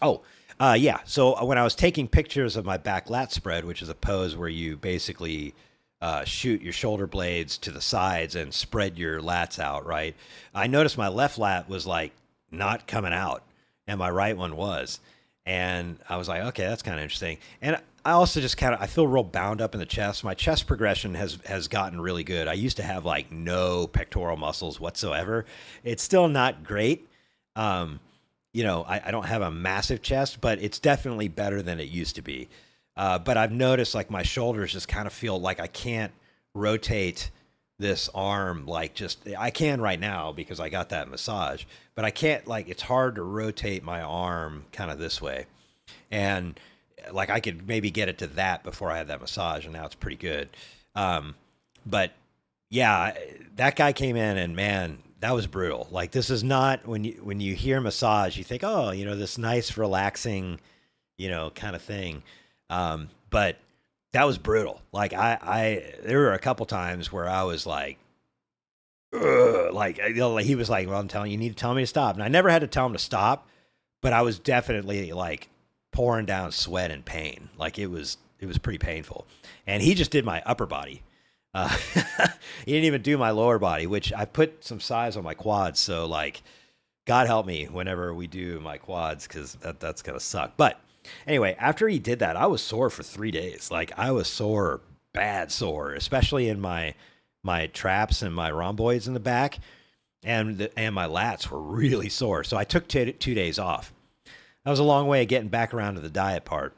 Oh, yeah. So when I was taking pictures of my back lat spread, which is a pose where you basically shoot your shoulder blades to the sides and spread your lats out, right? I noticed my left lat was like not coming out and my right one was. And I was like, okay, that's kind of interesting. And I also just I feel real bound up in the chest. My chest progression has gotten really good. I used to have like no pectoral muscles whatsoever. It's still not great. I don't have a massive chest, but it's definitely better than it used to be. But I've noticed like my shoulders just kind of feel like I can't rotate this arm I can right now because I got that massage, but I can't, like, it's hard to rotate my arm kind of this way. And like I could maybe get it to that before I had that massage, and now it's pretty good. But yeah, that guy came in and man, that was brutal. Like this is not when you hear massage, you think, oh, this nice, relaxing, kind of thing. But that was brutal. Like there were a couple times where I was like, ugh, like, he was like, well, I'm telling you, you need to tell me to stop. And I never had to tell him to stop, but I was definitely like pouring down sweat and pain. Like it was pretty painful. And he just did my upper body. He didn't even do my lower body, which I put some size on my quads. So like, God help me whenever we do my quads, because that's going to suck. But anyway, after he did that, I was sore for 3 days. Like I was sore, bad sore, especially in my traps and my rhomboids in the back, and my lats were really sore. So I took 2 days off. That was a long way of getting back around to the diet part.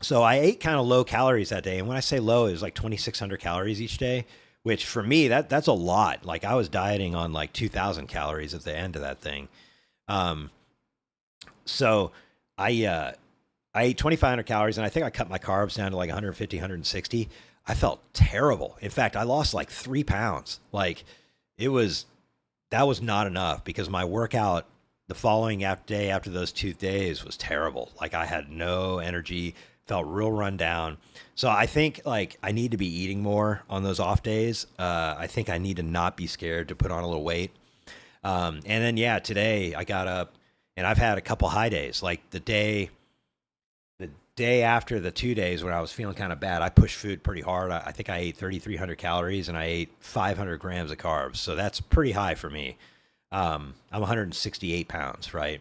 So I ate kind of low calories that day. And when I say low, it was like 2,600 calories each day, which for me, that's a lot. Like I was dieting on like 2,000 calories at the end of that thing. So I ate 2,500 calories, and I think I cut my carbs down to like 150, 160. I felt terrible. In fact, I lost like 3 pounds. Like that was not enough, because my workout the following day after those 2 days was terrible. Like I had no energy, felt real run down. So I think like I need to be eating more on those off days. I think I need to not be scared to put on a little weight. And then, yeah, today I got up and I've had a couple high days. Like the day after the 2 days when I was feeling kind of bad, I pushed food pretty hard. I think I ate 3,300 calories and I ate 500 grams of carbs. So that's pretty high for me. I'm 168 pounds, right?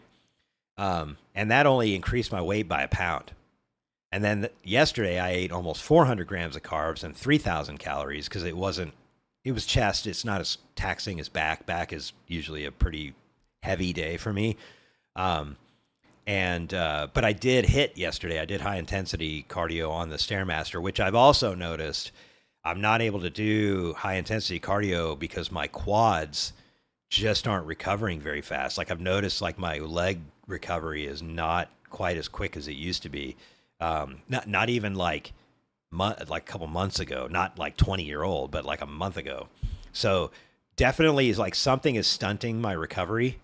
And that only increased my weight by a pound. And then yesterday I ate almost 400 grams of carbs and 3,000 calories, because it was chest. It's not as taxing as back. Back is usually a pretty heavy day for me. But I did hit yesterday. I did high intensity cardio on the Stairmaster, which I've also noticed I'm not able to do high intensity cardio because my quads just aren't recovering very fast. Like I've noticed like my leg recovery is not quite as quick as it used to be. Not even like a couple months ago, not like 20-year-old, but like a month ago. So definitely is like something is stunting my recovery.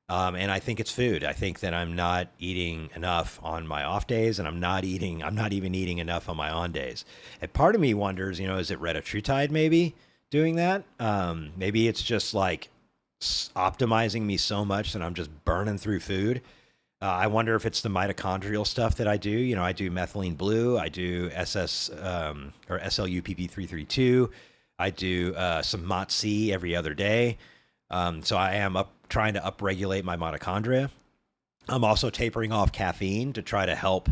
And I think it's food. I think that I'm not eating enough on my off days, and I'm not even eating enough on my on days. And part of me wonders, is it Retatrutide maybe doing that? Maybe it's just like optimizing me so much that I'm just burning through food. I wonder if it's the mitochondrial stuff that I do. I do methylene blue. I do or SLUPP332. I do some MOTS-C every other day. So I am trying to upregulate my mitochondria. I'm also tapering off caffeine to try to help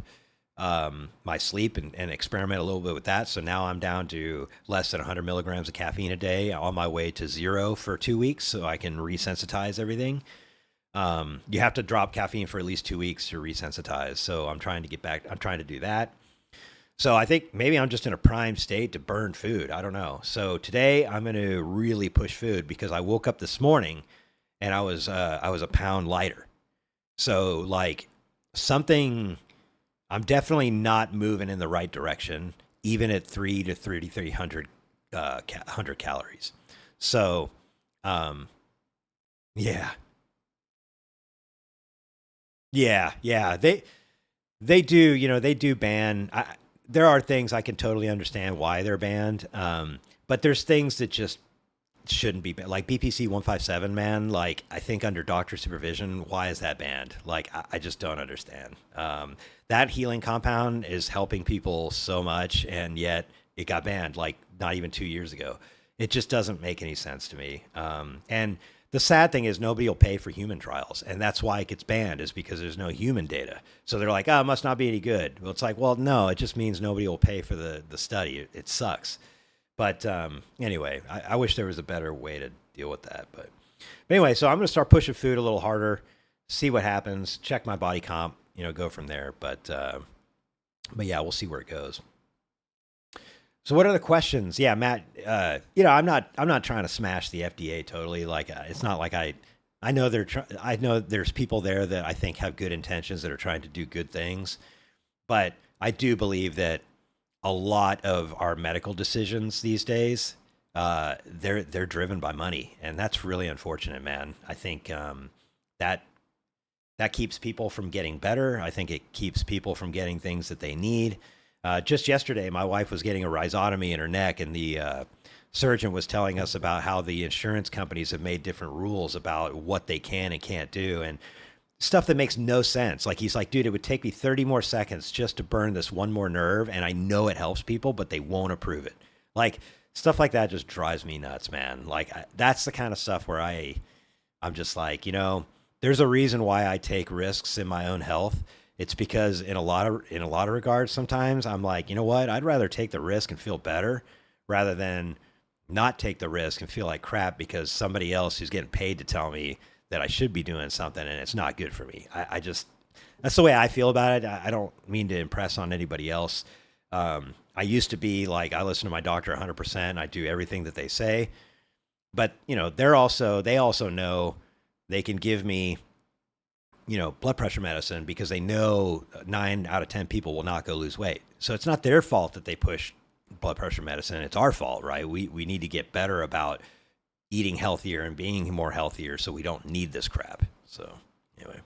my sleep and experiment a little bit with that. So now I'm down to less than 100 milligrams of caffeine a day, on my way to 0 for 2 weeks, so I can resensitize everything. You have to drop caffeine for at least 2 weeks to resensitize. So I'm trying to get back. I'm trying to do that. So I think maybe I'm just in a prime state to burn food. I don't know. So today I'm going to really push food, because I woke up this morning and I was a pound lighter. So like I'm definitely not moving in the right direction, even at 300 to 3,300 100 calories. So, um, yeah, yeah. They do, they do ban. There are things I can totally understand why they're banned, but there's things that just shouldn't be banned. Like BPC 157, man. Like I think under doctor supervision, why is that banned? Like I just don't understand. That healing compound is helping people so much, and yet it got banned like not even 2 years ago. It just doesn't make any sense to me. And the sad thing is nobody will pay for human trials, and that's why it gets banned, is because there's no human data. So they're like, oh, it must not be any good. Well, it's like, well, no, it just means nobody will pay for the study. It sucks. But anyway, I wish there was a better way to deal with that. But anyway, so I'm going to start pushing food a little harder, see what happens, check my body comp, go from there. But yeah, we'll see where it goes. So what are the questions? Yeah, Matt, I'm not trying to smash the FDA totally. Like it's not like I know I know there's people there that I think have good intentions that are trying to do good things, but I do believe that a lot of our medical decisions these days, they're driven by money, and that's really unfortunate, man. I think that keeps people from getting better. I think it keeps people from getting things that they need. Just yesterday, my wife was getting a rhizotomy in her neck, and the surgeon was telling us about how the insurance companies have made different rules about what they can and can't do, and stuff that makes no sense. Like he's like, dude, it would take me 30 more seconds just to burn this one more nerve, and I know it helps people, but they won't approve it. Like stuff like that just drives me nuts, man. Like that's the kind of stuff where I'm just like, there's a reason why I take risks in my own health. It's because in a lot of regards, sometimes I'm like, you know what? I'd rather take the risk and feel better rather than not take the risk and feel like crap because somebody else who's getting paid to tell me that I should be doing something and it's not good for me. I just, that's the way I feel about it. I don't mean to impress on anybody else. I used to be like, I listen to my doctor 100%. I do everything that they say, but they also know they can give me, blood pressure medicine because they know 9 out of 10 people will not go lose weight. So it's not their fault that they push blood pressure medicine. It's our fault, right? We need to get better about eating healthier and being more healthier so we don't need this crap. So anyway.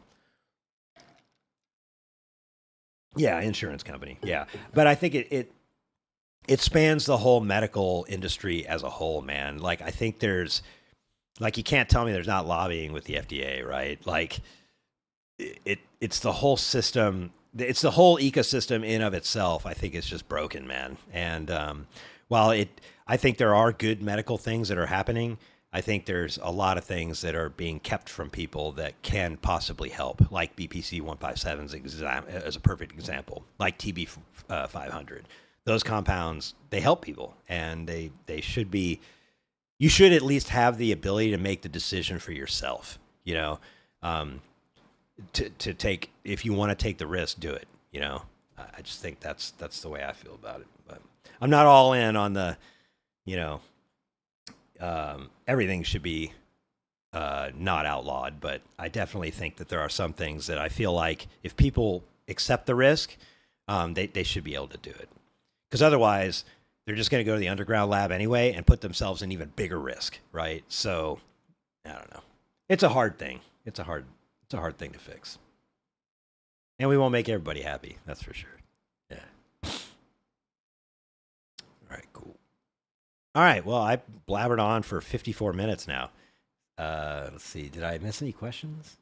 Yeah, insurance company. Yeah. But I think it spans the whole medical industry as a whole, man. Like I think there's, like, you can't tell me there's not lobbying with the FDA, right? Like it's the whole system. It's the whole ecosystem in of itself. I think it's just broken, man. And while I think there are good medical things that are happening, I think there's a lot of things that are being kept from people that can possibly help, like BPC 157 as a perfect example, like TB 500. Those compounds, they help people, and they should be. You should at least have the ability to make the decision for yourself. To take, if you want to take the risk, do it. I just think that's the way I feel about it. But I'm not all in on the, everything should be not outlawed. But I definitely think that there are some things that I feel like if people accept the risk, they should be able to do it. Because otherwise, they're just going to go to the underground lab anyway and put themselves in even bigger risk, right? So I don't know. It's a hard thing. It's a hard thing to fix. And we won't make everybody happy, that's for sure. Yeah. All right, cool. All right, well, I blabbered on for 54 minutes now. Let's see, did I miss any questions?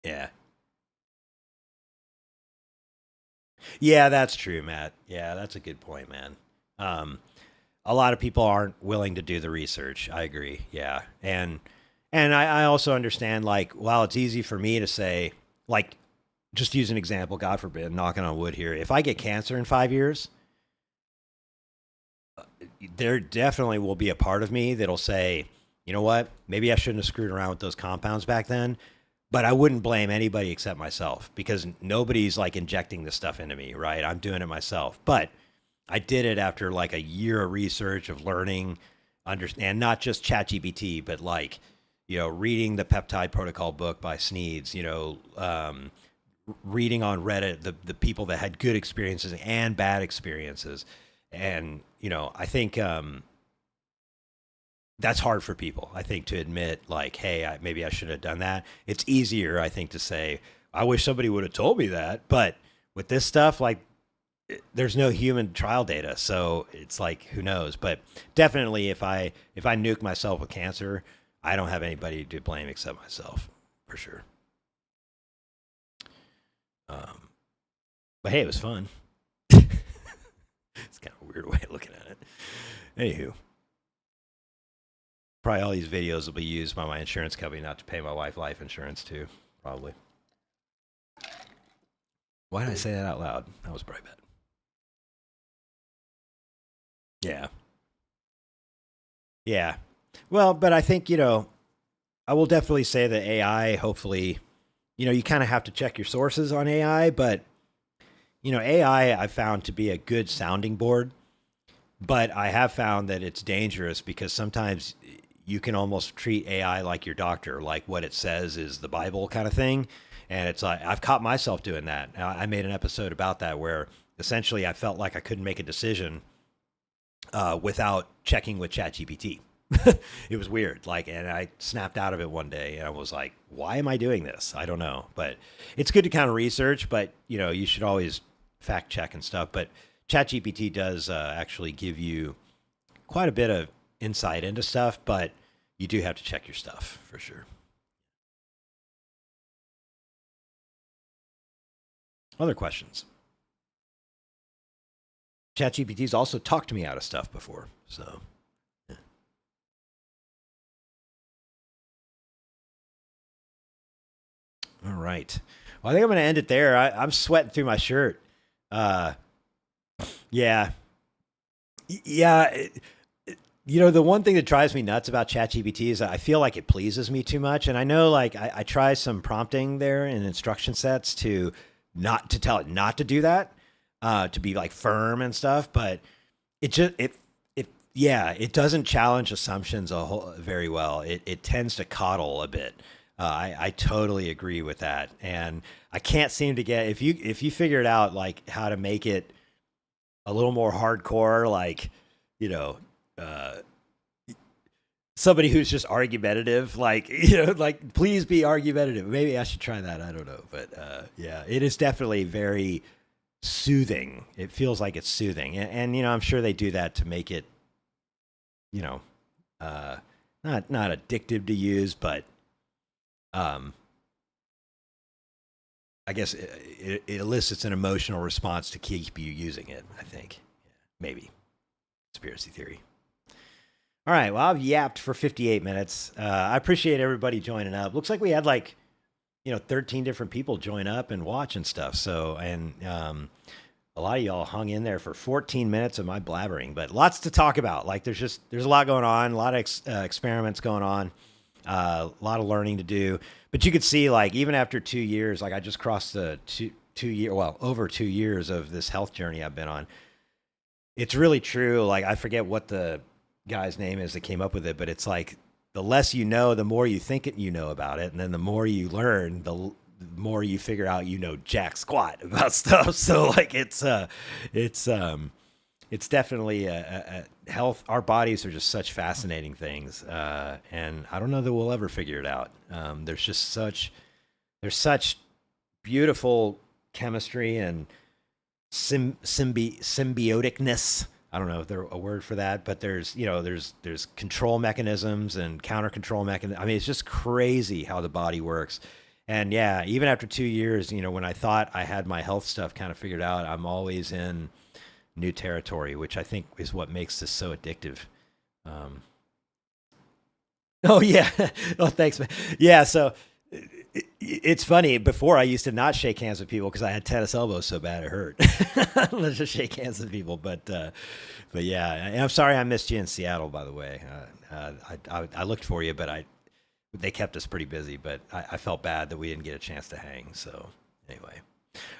Yeah. Yeah, that's true, Matt. Yeah, that's a good point, man. A lot of people aren't willing to do the research. I agree. Yeah. And I also understand, like, while it's easy for me to say, like, just use an example, God forbid, knocking on wood here. If I get cancer in 5 years, there definitely will be a part of me that'll say, you know what, maybe I shouldn't have screwed around with those compounds back then. But I wouldn't blame anybody except myself because nobody's like injecting this stuff into me, right? I'm doing it myself. But I did it after like a year of research, of learning, understand, not just ChatGPT, but like, reading the peptide protocol book by Sneeds, reading on Reddit the people that had good experiences and bad experiences, and I think that's hard for people. I think to admit like, hey, maybe I should have done that. It's easier, I think, to say I wish somebody would have told me that, but with this stuff, like, there's no human trial data, so it's like, who knows? But definitely, if I nuke myself with cancer, I don't have anybody to blame except myself, for sure. But hey, it was fun. It's kind of a weird way of looking at it. Anywho, probably all these videos will be used by my insurance company not to pay my wife life insurance too, probably. Why did I say that out loud? That was probably bad. Yeah. Yeah. Well, but I think, I will definitely say that AI, hopefully, you kind of have to check your sources on AI, but, AI I found to be a good sounding board, but I have found that it's dangerous because sometimes you can almost treat AI like your doctor, like what it says is the Bible kind of thing. And it's like, I've caught myself doing that. I made an episode about that where essentially I felt like I couldn't make a decision without checking with ChatGPT. It was weird. Like, and I snapped out of it one day and I was like, why am I doing this? I don't know, but it's good to kind of research, but you should always fact check and stuff. But ChatGPT does actually give you quite a bit of insight into stuff, but you do have to check your stuff for sure. Other questions? ChatGPT's also talked to me out of stuff before, so. Yeah. All right. Well, I think I'm going to end it there. I'm sweating through my shirt. Yeah. Yeah. The one thing that drives me nuts about ChatGPT is I feel like it pleases me too much. And I know, like, I try some prompting there in instruction sets to tell it not to do that, to be like firm and stuff. But it doesn't challenge assumptions very well. It tends to coddle a bit. I totally agree with that. And I can't seem to get, if you figured out like how to make it a little more hardcore, like, somebody who's just argumentative, like, like, please be argumentative. Maybe I should try that. I don't know. But yeah, it is definitely very soothing. It feels like it's soothing. And I'm sure they do that to make it, not addictive to use, but I guess it elicits an emotional response to keep you using it, I think. Yeah, maybe. Conspiracy theory. All right. Well, I've yapped for 58 minutes. I appreciate everybody joining up. Looks like we had 13 different people join up and watch and stuff. So, and a lot of y'all hung in there for 14 minutes of my blabbering, but lots to talk about. Like, there's a lot going on, a lot of experiments going on, a lot of learning to do. But you could see, like, even after 2 years, like, I just crossed the over 2 years of this health journey I've been on. It's really true. Like, I forget what the guy's name is that came up with it, but it's like, the less you know, the more you think you know about it, and then the more you learn, the more you figure out jack squat about stuff. So, like, it's definitely a health. Our bodies are just such fascinating things, and I don't know that we'll ever figure it out. There's such beautiful chemistry and symbioticness. I don't know if there's a word for that, but there's control mechanisms and counter control mechanisms. I mean, it's just crazy how the body works. And yeah, even after 2 years, when I thought I had my health stuff kind of figured out, I'm always in new territory, which I think is what makes this so addictive. Oh yeah. Oh, thanks, man. Yeah. So it's funny. Before, I used to not shake hands with people because I had tennis elbows so bad it hurt. Let's just shake hands with people. But yeah, and I'm sorry I missed you in Seattle, by the way. I looked for you, but they kept us pretty busy. But I felt bad that we didn't get a chance to hang. So anyway,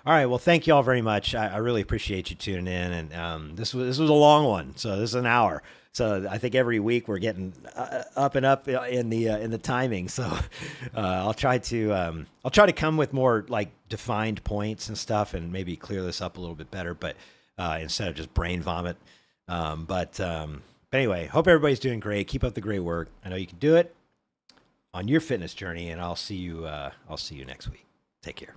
All right. Well, thank you all very much. I really appreciate you tuning in. And this was a long one, so this is an hour. So I think every week we're getting up and up in the timing. So I'll try to come with more like defined points and stuff, and maybe clear this up a little bit better. But instead of just brain vomit. But anyway, hope everybody's doing great. Keep up the great work. I know you can do it on your fitness journey, and I'll see you next week. Take care.